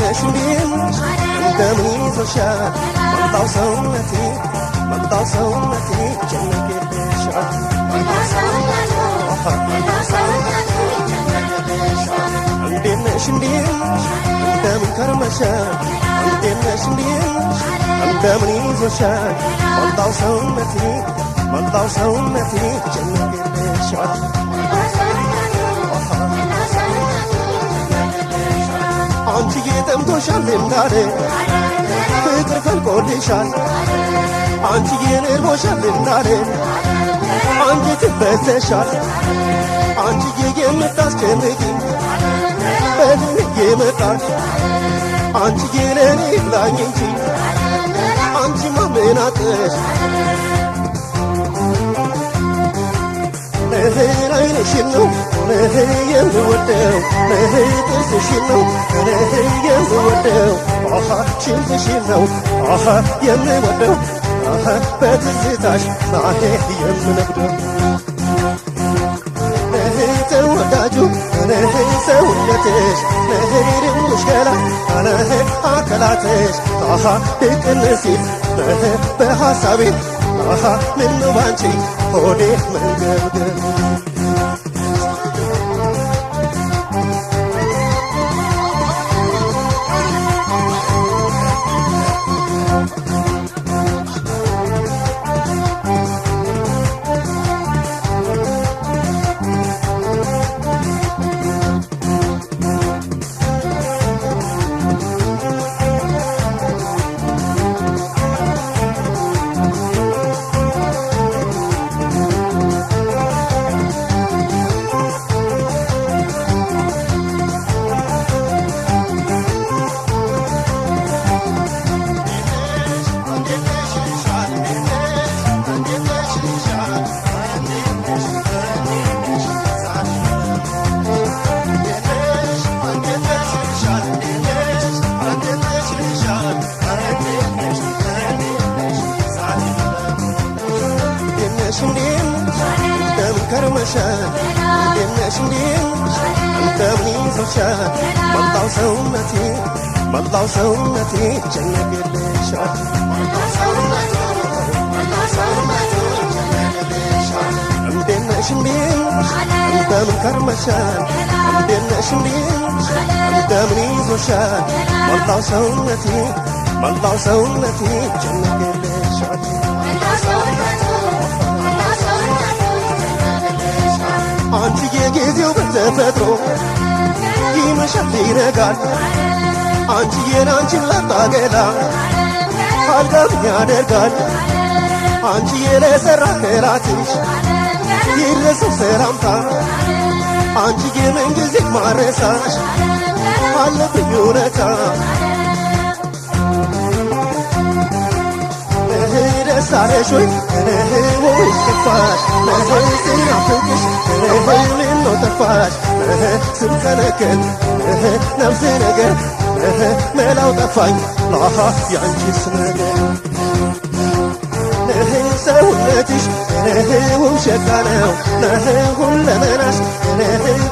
ነሽ እንደምን ይዞሻል መጣው ሰውነቴ ጨነቄልሻል እንዴት ነሽ እንደምን ከርመሻል እንዴት ነሽ እንደምን ይዞሻል መጣው ሰውነቴ ጨነቄልሻል አንቺዬ ጠምቶሻል እንዳለ ፍቅር ፈልቆልሻል አንቺዬ እርቦሻል እንዳለ አንቺ ትበዘሻል አንቺዬ የምታስጨንቂ በምን እየመጣሽ አንቺዬ ለኔ ብላኝ እንጂ አንቺማ ምን አጥሽ አይንሽን ነው የምወደው ጥርስሽን ነው የምወደው ሽንትሽን ነው የምወደው በትዝታሽ ናሄ የምነግደው ተወዳጁ ሰውነትሽ ድንሽ ገላ አካላትሽ ድቅን ሲል በሐሳቤ ምነው ባንቺ ሆዴ መንገብገብ እንደምን ከርመሻል እንዴት ነሽ እንደምን ይዞሻል መጣው ሰውነቴ ጨነቄልሻል እንዴት ነሽ እንደምን ከርመሻል እንዴት ነሽ እንደምን ይዞሻል መጣው ሰውነቴ ጨነቄልሻል አንቺዬ ጊዜው በተፈጥሮ ይመሻል ይነጋል አንቺዬን አንቺን ላጣገላ አልጋም ያደርጋል አንቺዬ ለሠራ ከራትሽ ይድረሰው ሰላምታ አንቺዬ ምንጊዜ ማረሳሽ አለብኝ ውለታ ደስ አለሽ ወይ ወይ ከፋሽ ስናፍቅሽ ምነው ጠፋሽ ስንከለከል ነፍስ ነገር መላው ጠፋኝ ያንቺስ ነገር ሰውነትሽ ውብ ሸጋ ነው ሁለመናሽ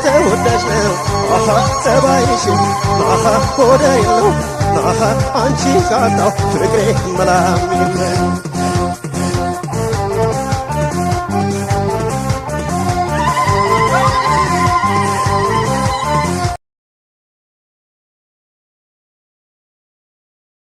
ተወዳጅ ነው ጸባይሽም ሆደ የለው አንቺ ካጣው ፍቅሬ መላም የለም